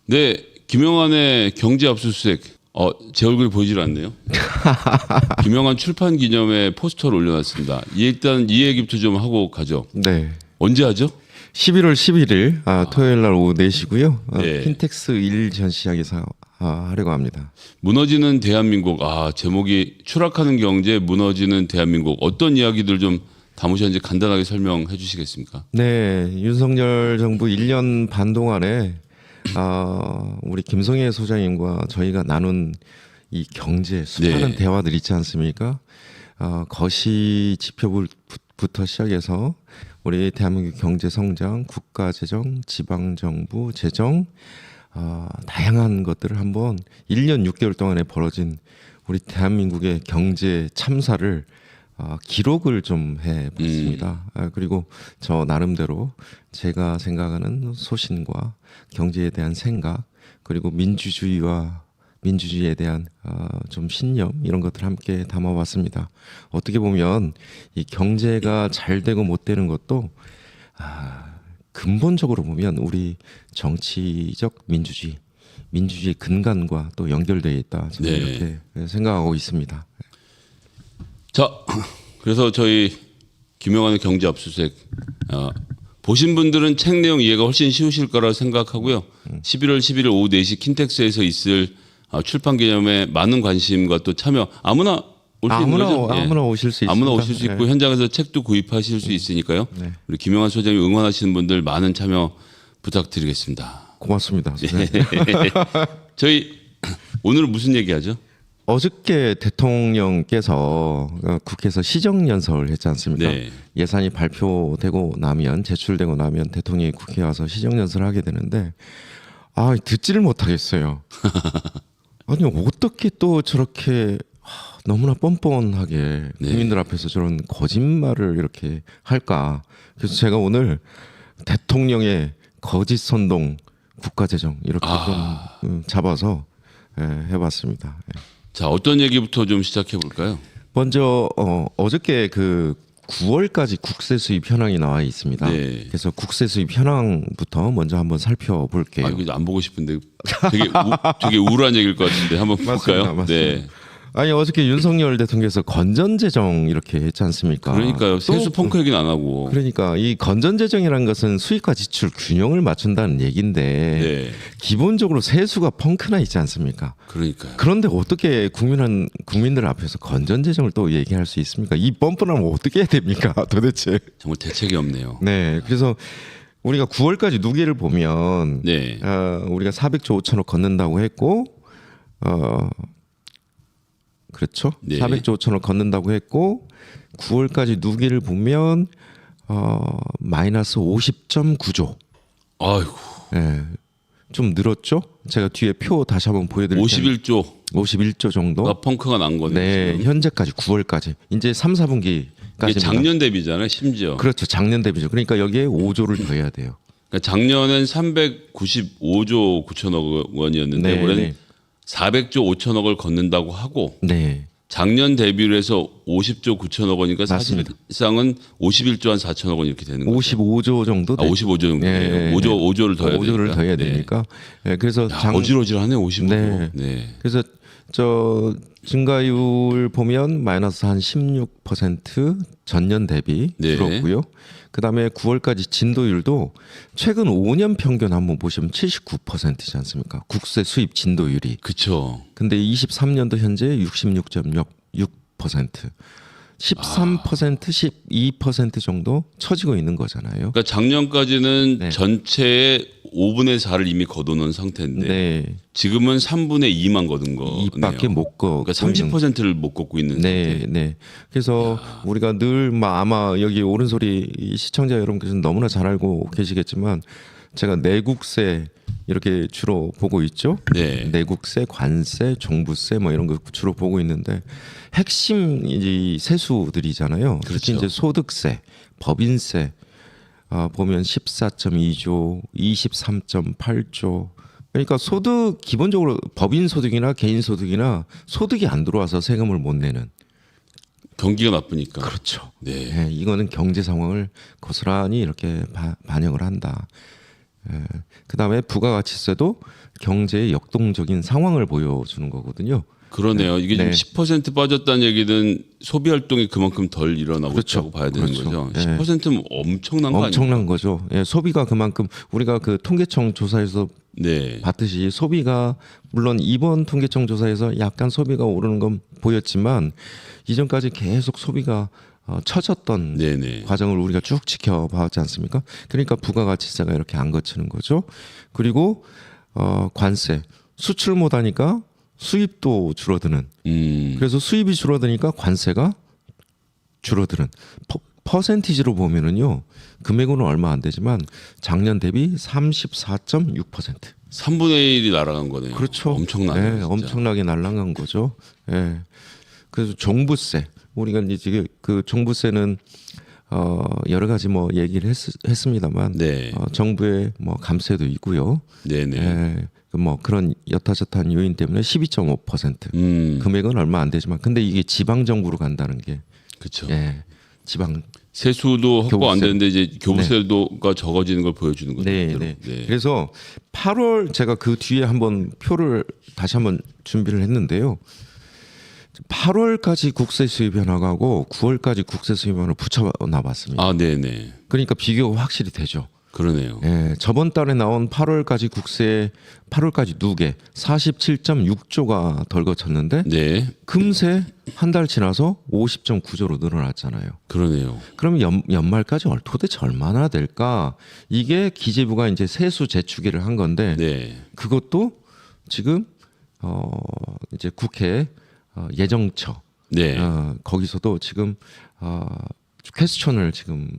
네, 김영환의 경제 압수수색. 제 얼굴이 보이질 않네요. 김영환 출판 기념회 포스터를 올려놨습니다. 일단 이 얘기부터 좀 하고 가죠. 네. 언제 하죠? 11월 11일 토요일 날 오후 4시고요. 네. 킨텍스 1일 전시장에서 하려고 합니다. 무너지는 대한민국. 제목이 추락하는 경제, 무너지는 대한민국. 어떤 이야기들 좀 담으셨는지 간단하게 설명해 주시겠습니까? 네, 윤석열 정부 1년 반 동안에 우리 김성애 소장님과 저희가 나눈 이 경제 수많은 네. 대화들 있지 않습니까? 거시 지표부터 시작해서 우리 대한민국 경제 성장, 국가 재정, 지방 정부 재정 다양한 것들을 한번 1년 6개월 동안에 벌어진 우리 대한민국의 경제 참사를 기록을 좀 해봤습니다. 그리고 저 나름대로 제가 생각하는 소신과 경제에 대한 생각, 그리고 민주주의에 대한 좀 신념 이런 것들 함께 담아봤습니다. 어떻게 보면 이 경제가 잘 되고 못 되는 것도 근본적으로 보면 우리 정치적 민주주의 근간과 또 연결되어 있다. 저는 네. 이렇게 생각하고 있습니다. 자, 그래서 저희 김영환의 경제 압수수색 보신 분들은 책 내용 이해가 훨씬 쉬우실 거라 생각하고요. 11월 11일 오후 4시 킨텍스에서 있을 출판 기념에 많은 관심과 또 참여 아무나 올 수 있는 거죠? 아무나 오실 수 있습니다. 아무나 오실 수 있고 네. 현장에서 책도 구입하실 수 있으니까요. 네. 우리 김영환 소장님 응원하시는 분들 많은 참여 부탁드리겠습니다. 고맙습니다. 네. 저희 오늘은 무슨 얘기하죠? 어저께 대통령께서 국회에서 시정연설을 했지 않습니까? 네. 예산이 발표되고 나면 제출되고 나면 대통령이 국회에 와서 시정연설을 하게 되는데 듣지를 못하겠어요. 아니 어떻게 또 저렇게 너무나 뻔뻔하게 네. 국민들 앞에서 저런 거짓말을 이렇게 할까? 그래서 제가 오늘 대통령의 거짓 선동 국가재정 이렇게 좀 잡아서 해봤습니다. 자, 어떤 얘기부터 좀 시작해 볼까요? 먼저 어저께 그 9월까지 국세 수입 현황이 나와 있습니다. 네. 그래서 국세 수입 현황부터 먼저 한번 살펴볼게요. 이거 안 보고 싶은데 되게 우울한 얘기일 것 같은데 한번 볼까요? 맞습니다. 네. 아니 어저께 윤석열 대통령께서 건전재정 이렇게 했지 않습니까? 그러니까요. 세수 펑크 얘기는 안 하고. 그러니까 이 건전재정이라는 것은 수입과 지출 균형을 맞춘다는 얘기인데 네. 기본적으로 세수가 펑크나 있지 않습니까? 그러니까요. 그런데 어떻게 국민들 앞에서 건전재정을 또 얘기할 수 있습니까? 이 뻔뻔함을 어떻게 해야 됩니까? 도대체. 정말 대책이 없네요. 네, 그래서 우리가 9월까지 누계를 보면 네. 우리가 400조 5천억 걷는다고 했고 그렇죠? 네. 400조 5천억 걷는다고 했고 9월까지 누계를 보면 마이너스 50.9조. 아이고. 네, 좀 늘었죠? 제가 뒤에 표 다시 한번 보여드릴 텐데 51조. 51조 정도. 펑크가 난 거네요. 네, 지금. 현재까지 9월까지 이제 3, 4분기까지 이게 작년 대비잖아요, 심지어. 그렇죠. 작년 대비죠. 그러니까 여기에 5조를 더해야 돼요. 그러니까 작년엔 395조 9천억 원이었는데 네, 올해는 네. 400조 5천억을 걷는다고 하고 네. 작년 대비로 해서 50조 9천억 원이니까 맞습니다. 사실상은 51조 한 4천억 원 이렇게 되는 거죠. 55조 정도. 55조 정도예요. 네, 5조를 더해야 5조를 되니까. 더해야 네. 되니까. 네, 그래서 야, 어지러지하네 55조. 네. 네. 그래서 저 증가율 보면 마이너스 한 16% 전년 대비 네. 줄었고요. 그다음에 9월까지 진도율도 최근 5년 평균 한번 보시면 79%지 않습니까? 국세 수입 진도율이. 그렇죠. 근데 23년도 현재 66.6%. 13%, 12% 정도 처지고 있는 거잖아요. 그러니까 작년까지는 네. 전체의 5분의 4를 이미 거둬놓은 상태인데 네. 지금은 3분의 2만 거둔 거네요. 이밖에 못 거. 그러니까 30%를 못 걷고 있는 네, 상태. 네. 그래서 우리가 늘 아마 여기 옳은 소리 시청자 여러분께서는 너무나 잘 알고 계시겠지만 제가 내국세 이렇게 주로 보고 있죠. 네. 내국세, 관세, 종부세 뭐 이런 거 주로 보고 있는데 핵심 이 세수들이잖아요. 특히 그렇죠. 이제 소득세, 법인세 보면 14.2조, 23.8조. 그러니까 소득 기본적으로 법인 소득이나 개인 소득이나 소득이 안 들어와서 세금을 못 내는. 경기가 나쁘니까. 그렇죠. 네. 네, 이거는 경제 상황을 고스란히 이렇게 반영을 한다. 그다음에 부가가치세도 경제의 역동적인 상황을 보여주는 거거든요. 그러네요. 이게 네. 지금 10% 빠졌다는 얘기는 소비 활동이 그만큼 덜 일어나고 그렇죠. 있다고 봐야 되는 그렇죠. 거죠. 네. 10%면 엄청난 거 아니에요? 엄청난 거죠. 예, 소비가 그만큼 우리가 그 통계청 조사에서 네. 봤듯이 소비가 물론 이번 통계청 조사에서 약간 소비가 오르는 건 보였지만 이전까지 계속 소비가 처졌던 네네. 과정을 우리가 쭉 지켜봤지 않습니까? 그러니까 부가가치세가 이렇게 안 거치는 거죠. 그리고 관세 수출 못하니까 수입도 줄어드는. 그래서 수입이 줄어드니까 관세가 줄어드는. 퍼센티지로 보면은요 금액으로는 얼마 안 되지만 작년 대비 34.6%. 3분의 1이 날아간 거네요. 그렇죠. 엄청나네요. 네, 진짜. 엄청나게 날아간 거죠. 예. 그래서 종부세 우리가 이제 지금 그 종부세는 여러 가지 뭐 얘기를 했습니다만 네. 정부의 뭐 감세도 있고요. 네네. 예. 뭐 그런 여타저타한 요인 때문에 12.5%. 금액은 얼마 안 되지만 근데 이게 지방 정부로 간다는 게 그렇죠. 예. 지방 세수도 확보 안 교부세. 되는데 이제 교부세도가 적어지는 걸 보여주는 거죠. 네, 그대로. 네. 그래서 8월 제가 그 뒤에 한번 표를 다시 한번 준비를 했는데요. 8월까지 국세 수입 현황하고 9월까지 국세 수입 현황을 붙여 놔봤습니다. 아, 네네. 그러니까 비교가 확실히 되죠. 그러네요. 예, 저번 달에 나온 8월까지 국세 8월까지 누계 47.6조가 덜 거쳤는데 네, 금세 한 달 지나서 50.9조로 늘어났잖아요. 그러네요. 그럼 연말까지 도대체 얼마나 될까? 이게 기재부가 이제 세수 재추계를 한 건데 네, 그것도 지금 이제 국회 예정처 네. 거기서도 지금 퀘스천을 지금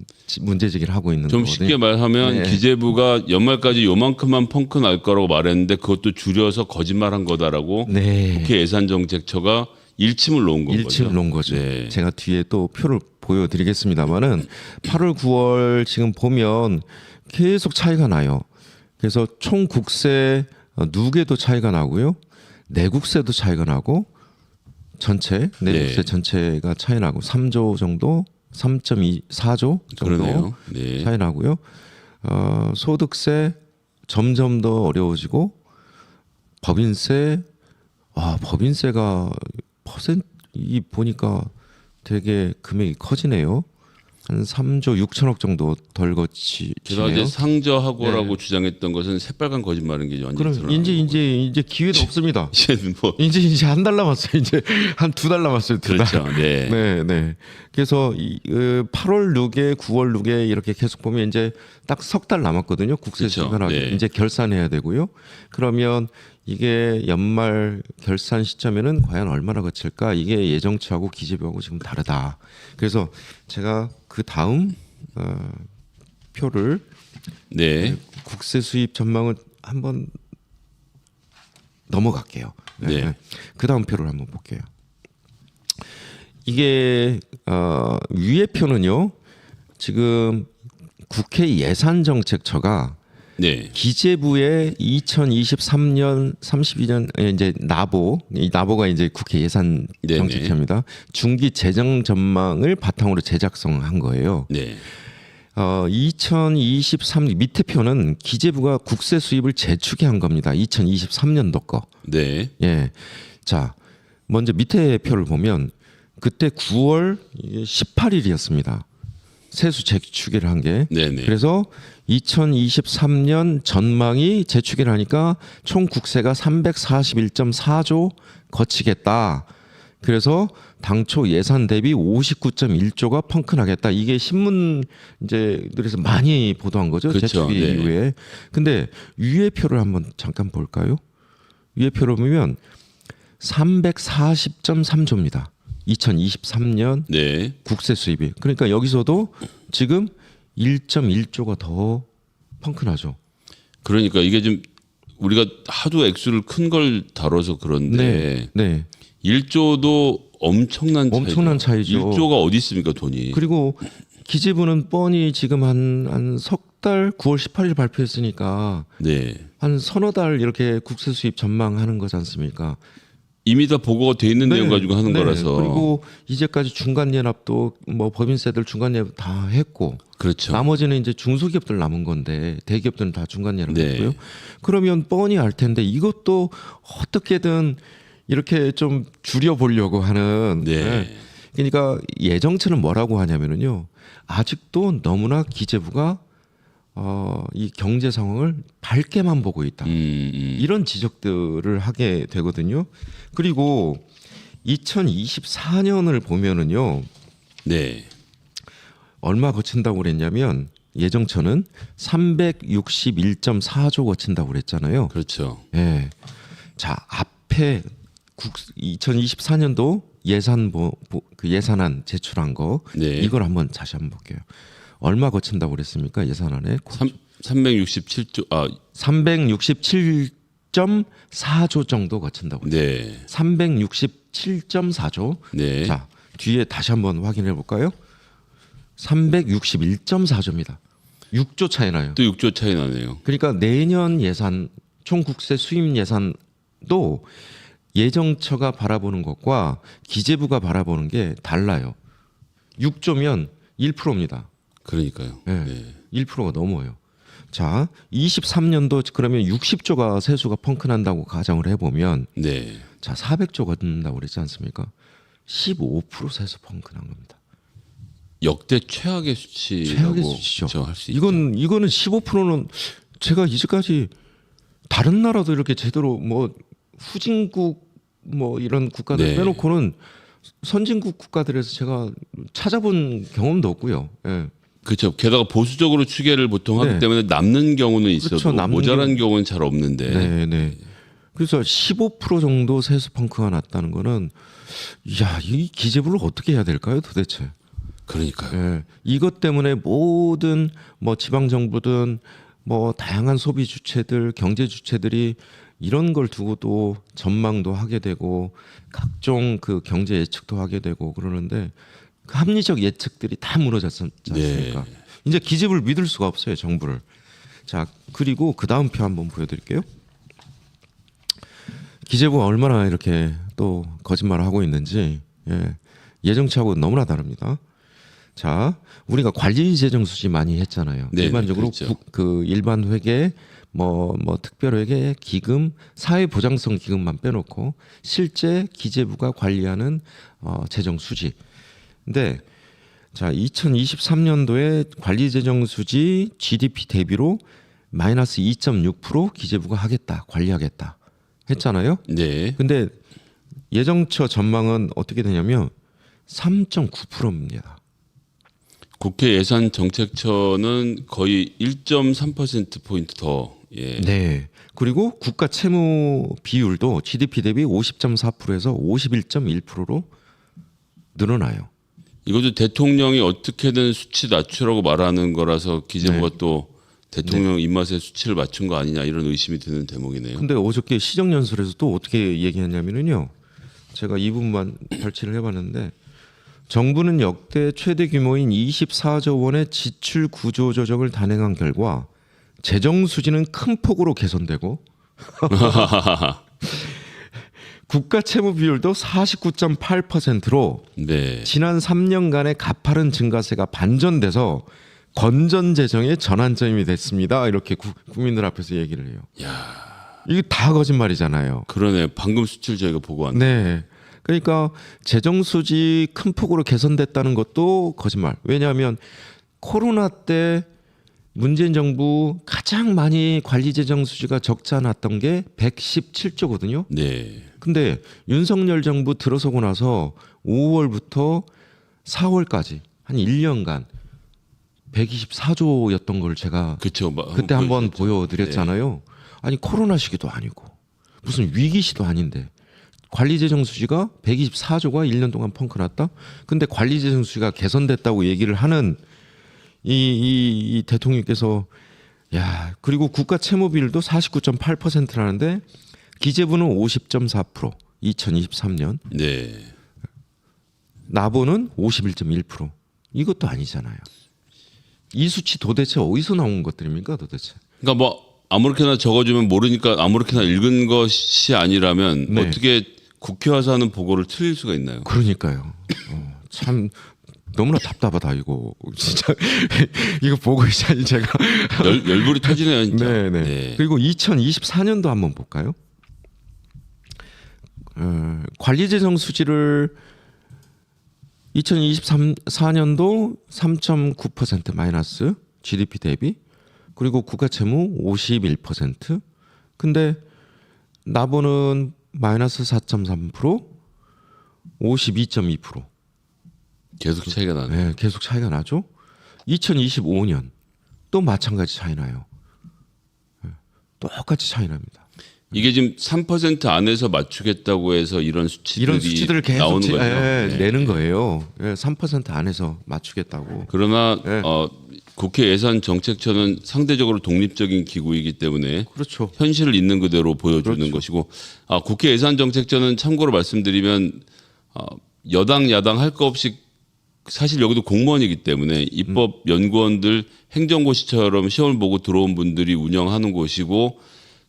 문제 제기를 하고 있는 좀 거거든요. 쉽게 말하면 네. 기재부가 연말까지 요만큼만 펑크 날 거라고 말했는데 그것도 줄여서 거짓말한 거다라고 네. 국회 예산정책처가 일침을 놓은 건 일침을 거죠. 놓은 거죠. 네. 제가 뒤에 또 표를 보여드리겠습니다만은 8월, 9월 지금 보면 계속 차이가 나요. 그래서 총 국세 누계도 차이가 나고요, 내국세도 차이가 나고 전체 내국세 네. 전체가 차이 나고 3조 정도, 3.4조 정도 그러네요. 네. 차이 나고요. 소득세 점점 더 어려워지고 법인세 법인세가 이 보니까 되게 금액이 커지네요. 한 3조 6천억 정도 덜 제가 거치네요. 이제 상저하고라고 주장했던 것은 새빨간 거짓말인 게 완전 그럼 드러나는 이제 기회도 없습니다. 이제는 뭐 이제 한 달 남았어요. 이제 한 2달 남았어요. 2달. 그렇죠. 네. 네. 그래서 8월 누계, 9월 누계 이렇게 계속 보면 이제 딱 석 달 남았거든요. 국세 그렇죠. 수입하기. 네. 이제 결산해야 되고요. 그러면 이게 연말 결산 시점에는 과연 얼마나 거칠까? 이게 예정치하고 기재부하고 지금 다르다. 그래서 제가 그 다음 표를 네. 국세 수입 전망을 한번 넘어갈게요. 네. 그 다음 표를 한번 볼게요. 이게 위에 표는요. 지금 국회 예산정책처가 네. 기재부의 2023년 32년 이제 이 나보가 이제 국회 예산 네네. 정책처입니다. 중기 재정 전망을 바탕으로 제작성한 거예요. 네. 2023 밑에 표는 기재부가 국세 수입을 재추계한 겁니다. 2023년도 거. 네. 예. 자, 먼저 밑에 표를 보면 그때 9월 18일이었습니다. 세수 재추계를 한 게. 네네. 그래서 2023년 전망이 재추계를 하니까 총 국세가 341.4조 거치겠다. 그래서 당초 예산 대비 59.1조가 펑크나겠다. 이게 신문 이제들에서 많이 보도한 거죠. 그렇죠. 재추계 네. 이후에. 근데 위에 표를 한번 잠깐 볼까요? 위에 표를 보면 340.3조입니다. 2023년 네. 국세 수입이. 그러니까 여기서도 지금 1.1조가 더 펑크나죠. 그러니까 이게 좀 우리가 하도 액수를 큰 걸 다뤄서 그런데 네. 1조도 엄청난 차이죠. 1조가 어디 있습니까, 돈이? 그리고 기재부는 뻔히 지금 한 석 달 9월 18일 발표했으니까 네. 한 서너 달 이렇게 국세 수입 전망하는 거지 않습니까? 이미 다 보고가 돼 있는 내용 가지고 하는 네. 거라서. 그리고 이제까지 중간연합도 뭐 법인세들 중간연합 다 했고 그렇죠. 나머지는 이제 중소기업들 남은 건데 대기업들은 다 중간연합했고요. 네. 그러면 뻔히 알 텐데 이것도 어떻게든 이렇게 좀 줄여보려고 하는. 네. 그러니까 예정치는 뭐라고 하냐면은요. 아직도 너무나 기재부가 이 경제 상황을 밝게만 보고 있다. 이런 지적들을 하게 되거든요. 그리고 2024년을 보면은요. 네. 얼마 거친다고 그랬냐면 예정처는 361.4조 거친다고 그랬잖아요. 그렇죠. 예. 자, 앞에 2024년도 그 예산안 제출한 거 네. 이걸 한번 다시 한번 볼게요. 얼마 거친다고 그랬습니까? 예산안에 367조 367.4조 정도 거친다고. 네. 367.4조. 네. 자, 뒤에 다시 한번 확인해 볼까요? 361.4조입니다. 6조 차이 나요. 또 6조 차이 나네요. 그러니까 내년 예산 총 국세 수입 예산도 예정처가 바라보는 것과 기재부가 바라보는 게 달라요. 6조면 1%입니다. 그러니까요. 네. 네. 1%가 넘어요. 자, 23년도 그러면 60조가 세수가 펑크난다고 가정을 해보면 네. 자 400조 걷는다고 그랬지 않습니까? 15% 세수 펑크난 겁니다. 역대 최악의 수치라고 최악의 수치죠. 할수 있죠. 이거는 15%는 제가 이제까지 다른 나라도 이렇게 제대로 뭐 후진국 뭐 이런 국가들 네. 빼놓고는 선진국 국가들에서 제가 찾아본 경험도 없고요. 예. 그렇죠. 게다가 보수적으로 추계를 보통 네. 하기 때문에 남는 경우는 있어도 그렇죠. 남는 모자란 경우는 잘 없는데. 네, 네. 그래서 15% 정도 세수 펑크가 났다는 거는 야, 이 기재부를 어떻게 해야 될까요, 도대체? 그러니까요. 예. 이것 때문에 모든 뭐 지방 정부든 뭐 다양한 소비 주체들, 경제 주체들이 이런 걸 두고도 전망도 하게 되고 각종 그 경제 예측도 하게 되고 그러는데 그 합리적 예측들이 다 무너졌지 않습니까? 네. 이제 기재부를 믿을 수가 없어요, 정부를. 자, 그리고 그 다음 표 한번 보여드릴게요. 기재부가 얼마나 이렇게 또 거짓말을 하고 있는지 예정치하고 너무나 다릅니다. 자, 우리가 관리 재정 수지 많이 했잖아요. 네, 일반적으로 그렇죠. 그 일반 회계, 뭐 특별회계, 기금, 사회보장성 기금만 빼놓고 실제 기재부가 관리하는 재정 수지. 근데 자, 2023년도에 관리 재정 수지 GDP 대비로 마이너스 2.6% 기재부가 하겠다, 관리하겠다 했잖아요. 네. 근데 예정처 전망은 어떻게 되냐면 3.9%입니다. 국회 예산정책처는 거의 1.3% 포인트 더. 예. 네. 그리고 국가 채무 비율도 GDP 대비 50.4%에서 51.1%로 늘어나요. 이것도 대통령이 어떻게든 수치 낮추라고 말하는 거라서 기재부가 또 대통령 입맛에 수치를 맞춘 거 아니냐 이런 의심이 드는 대목이네요. 근데 어저께 시정연설에서 또 어떻게 얘기했냐면요. 제가 이 부분만 발췌를 해봤는데 정부는 역대 최대 규모인 24조 원의 지출 구조 조정을 단행한 결과 재정 수지는 큰 폭으로 개선되고 국가 채무 비율도 49.8%로 네. 지난 3년간의 가파른 증가세가 반전돼서 건전 재정의 전환점이 됐습니다. 이렇게 국민들 앞에서 얘기를 해요. 이게 다 거짓말이잖아요. 그러네. 방금 수치를 저희가 보고 왔네. 네. 그러니까 재정 수지 큰 폭으로 개선됐다는 것도 거짓말. 왜냐하면 코로나 때 문재인 정부 가장 많이 관리 재정 수지가 적지 않았던 게 117조거든요. 네. 근데 윤석열 정부 들어서고 나서 5월부터 4월까지 한 1년간 124조였던 걸 제가 그렇죠. 그때 한번 보여드렸잖아요. 아니 코로나 시기도 아니고 무슨 위기 시도 아닌데 관리재정 수지가 124조가 1년 동안 펑크 났다. 근데 관리재정 수지가 개선됐다고 얘기를 하는 이 대통령께서 야 그리고 국가 채무 비율도 49.8%라는데 기재부는 50.4% 2023년 네. 나보는 51.1% 이것도 아니잖아요. 이 수치 도대체 어디서 나온 것들입니까 도대체? 그러니까 뭐 아무렇게나 적어주면 모르니까 아무렇게나 읽은 것이 아니라면 네. 어떻게 국회 와서 하는 보고를 틀릴 수가 있나요? 그러니까요. 참 너무나 답답하다 이거 진짜 이거 보고 있자니 제가 열불이 터지네요, 진짜. 네네. 네. 그리고 2024년도 한번 볼까요? 관리재정 수지를 2023-4년도 3.9% 마이너스 GDP 대비, 그리고 국가채무 51%. 근데 납부는 마이너스 4.3%, 52.2%. 계속 차이가 나네. 네, 계속 차이가 나죠. 2025년 또 마찬가지 차이 나요. 네, 똑같이 차이 납니다. 이게 지금 3% 안에서 맞추겠다고 해서 이런 수치들을 계속 나오는 거죠. 내는 거예요. 3% 안에서 맞추겠다고. 그러나 네. 국회 예산정책처는 상대적으로 독립적인 기구이기 때문에 그렇죠. 현실을 있는 그대로 보여주는 그렇죠. 것이고, 국회 예산정책처는 참고로 말씀드리면 여당 야당 할 거 없이 사실 여기도 공무원이기 때문에 입법 연구원들 행정고시처럼 시험을 보고 들어온 분들이 운영하는 곳이고,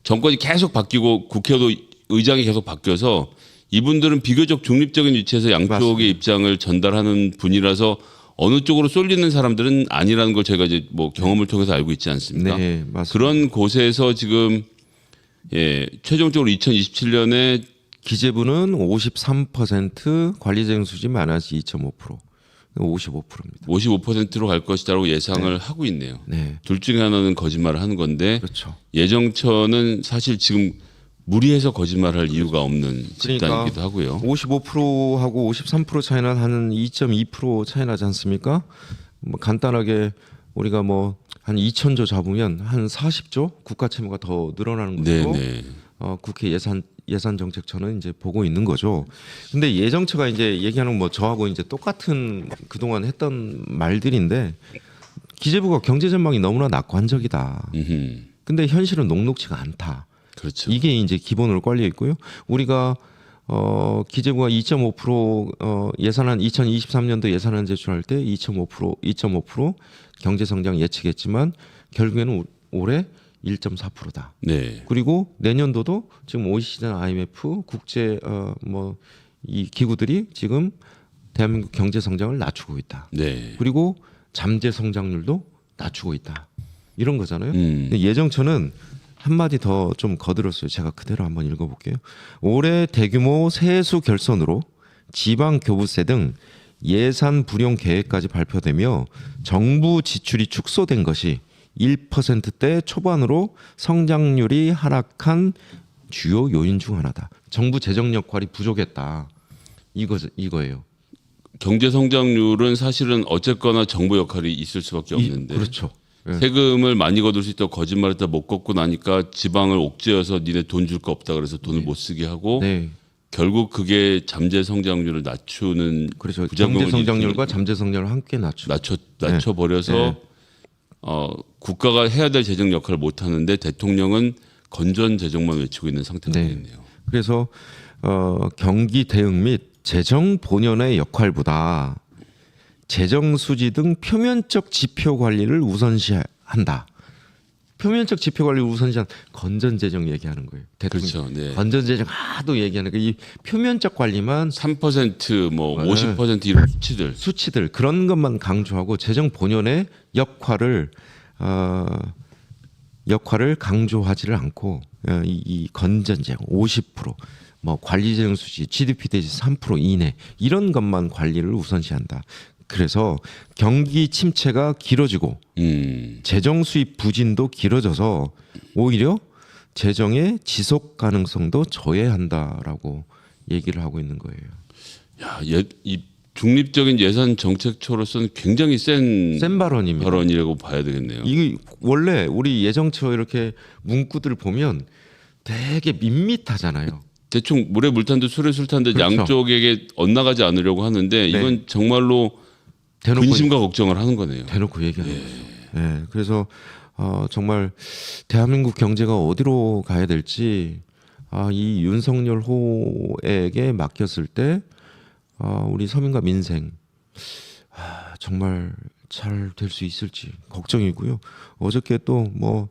정권이 계속 바뀌고 국회도 의장이 계속 바뀌어서 이분들은 비교적 중립적인 위치에서 양쪽의 맞습니다. 입장을 전달하는 분이라서 어느 쪽으로 쏠리는 사람들은 아니라는 걸 제가 이제 뭐 경험을 통해서 알고 있지 않습니까? 네, 맞습니다. 그런 곳에서 지금 최종적으로 2027년에 기재부는 53%, 관리재정 수지 마이너스 2.5%, 55%입니다. 55%로 갈 것이다라고 예상을 하고 있네요. 네, 둘 중에 하나는 거짓말을 하는 건데, 그렇죠. 예정처는 사실 지금 무리해서 거짓말할 이유가 없는 집단이기도 하고요. 55%하고 53% 차이나 하는 2.2% 차이 나지 않습니까? 뭐 간단하게 우리가 뭐 한 2,000조 잡으면 한 40조 국가 채무가 더 늘어나는 거죠. 네네. 국회 예산정책처는 이제 보고 있는 거죠. 근데 예정처가 이제 얘기하는 뭐 저하고 이제 똑같은 그동안 했던 말들인데, 기재부가 경제 전망이 너무나 낙관적이다. 음흠. 근데 현실은 녹록지가 않다. 그렇죠. 이게 이제 기본으로 깔려 있고요. 우리가 기재부가 2.5% 예산안 2023년도 예산안 제출할 때 2.5% 경제 성장 예측했지만 결국에는 올해 1.4%다. 네. 그리고 내년도도 지금 OECD나 IMF 국제 이 기구들이 지금 대한민국 경제 성장을 낮추고 있다. 네. 그리고 잠재 성장률도 낮추고 있다. 이런 거잖아요. 근데 예정처는 한마디 더 좀 거들었어요. 제가 그대로 한번 읽어볼게요. 올해 대규모 세수 결손으로 지방 교부세 등 예산 불용 계획까지 발표되며 정부 지출이 축소된 것이 1%대 초반으로 성장률이 하락한 주요 요인 중 하나다. 정부 재정 역할이 부족했다. 이거예요. 경제 성장률은 사실은 어쨌거나 정부 역할이 있을 수밖에 없는데. 그렇죠. 예. 세금을 많이 거둘 수 있다고 거짓말했다 못 걷고 나니까 지방을 옥죄어서 니네 돈 줄 거 없다 그래서 돈을 못 쓰게 하고, 네. 결국 그게 잠재 성장률을 낮추는 그렇죠. 부작용을 경제 성장률과 잠재 성장률을 함께 낮춰 버려서 국가가 해야 될 재정 역할을 못 하는데 대통령은 건전 재정만 외치고 있는 상태가 네. 되겠네요. 그래서 경기 대응 및 재정 본연의 역할보다 재정 수지 등 표면적 지표 관리를 우선시한다. 표면적 지표 관리를 우선시한 건전 재정 얘기하는 거예요. 대통령. 그렇죠. 네. 건전 재정 하도 얘기하는 거, 이 표면적 관리만 3% 뭐 50% 이런 수치들 그런 것만 강조하고 재정 본연의 역할을 강조하지를 않고 이 건전 재정 50%뭐 관리 재정 수지 GDP 대비 3% 이내 이런 것만 관리를 우선시한다. 그래서 경기 침체가 길어지고 재정 수입 부진도 길어져서 오히려 재정의 지속 가능성도 저해한다라고 얘기를 하고 있는 거예요. 야, 이 중립적인 예산 정책처로서는 굉장히 센 발언입니다. 발언이라고 봐야 되겠네요. 이게 원래 우리 예정처 이렇게 문구들 보면 되게 밋밋하잖아요. 대충 물에 물 탄 듯 술에 술 탄 듯 그렇죠. 양쪽에게 엇나가지 않으려고 하는데 이건 정말로 대놓고 근심과 걱정을 하는 거네요. 대놓고 얘기하는 거죠. 예, 그래서 정말 대한민국 경제가 어디로 가야 될지 이 윤석열 호에게 맡겼을 때 우리 서민과 민생 정말 잘 될 수 있을지 걱정이고요. 어저께 또 뭐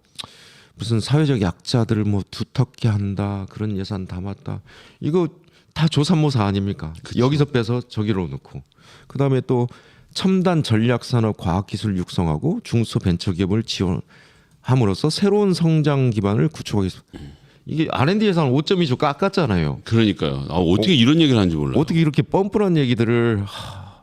무슨 사회적 약자들을 뭐 두텁게 한다 그런 예산 담았다. 이거 다 조삼모사 아닙니까? 여기서 빼서 저기로 넣고 그다음에 또 첨단 전략산업 과학기술 육성하고 중소벤처기업을 지원함으로써 새로운 성장 기반을 구축하겠습니다. 이게 R&D 예산 5.2조 깎았잖아요. 그러니까요. 어떻게 이런 얘기를 하는지 몰라요. 어떻게 이렇게 뻔뻔한 얘기들을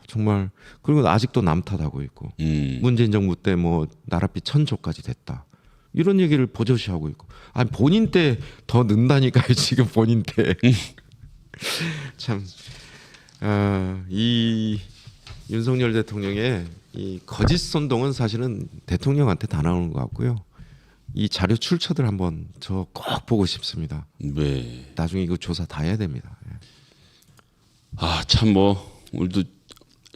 정말 그리고 아직도 남탓하고 있고 문재인 정부 때 뭐 나라비 1,000조까지 됐다. 이런 얘기를 버젓이하고 있고 아니 본인 때 더 는다니까요. 지금 본인 때. 참 이 윤석열 대통령의 이 거짓 선동은 사실은 대통령한테 다 나오는 것 같고요. 이 자료 출처들 한번 저 꼭 보고 싶습니다. 네. 나중에 이거 조사 다 해야 됩니다. 참 뭐 오늘도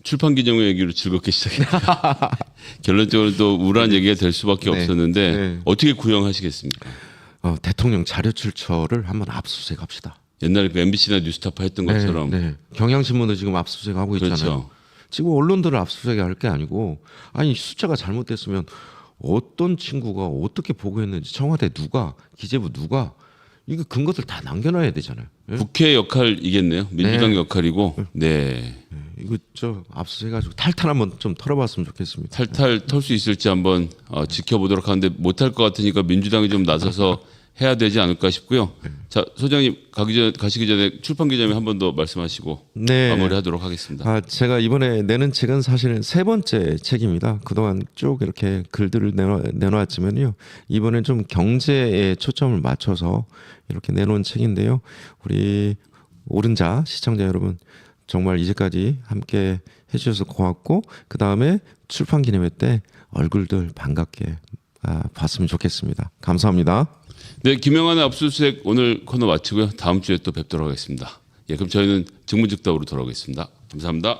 출판 기념회 얘기로 즐겁게 시작했다. 결론적으로 또 우울한 얘기가 될 수밖에 네. 없었는데 네. 어떻게 구형하시겠습니까? 대통령 자료 출처를 한번 압수수색합시다. 옛날에 그 MBC나 뉴스타파 했던 것처럼 네. 경향신문도 지금 압수수색하고 있잖아요. 그렇죠. 지금 언론들을 압수수색할 게 아니고 아니 숫자가 잘못됐으면 어떤 친구가 어떻게 보고했는지 청와대 누가 기재부 누가 이거 근거들 다 남겨놔야 되잖아요. 예? 국회 역할이겠네요. 민주당 네. 역할이고. 네. 이거 저 압수수색해가지고 탈탈 한번 좀 털어봤으면 좋겠습니다. 탈탈 털 수 있을지 한번 지켜보도록 하는데 못할 것 같으니까 민주당이 좀 나서서 해야 되지 않을까 싶고요. 자, 소장님 가시기 전에 출판 기념회 한 번 더 말씀하시고 네. 마무리하도록 하겠습니다. 제가 이번에 내는 책은 사실은 세 번째 책입니다. 그동안 쭉 이렇게 글들을 내놓았지만요. 이번엔 좀 경제에 초점을 맞춰서 이렇게 내놓은 책인데요. 우리 오른자 시청자 여러분 정말 이제까지 함께 해주셔서 고맙고 그 다음에 출판 기념회 때 얼굴들 반갑게 봤으면 좋겠습니다. 감사합니다. 네, 김영환의 압수수색 오늘 코너 마치고요. 다음 주에 또 뵙도록 하겠습니다. 예, 그럼 저희는 증문즉답으로 돌아오겠습니다. 감사합니다.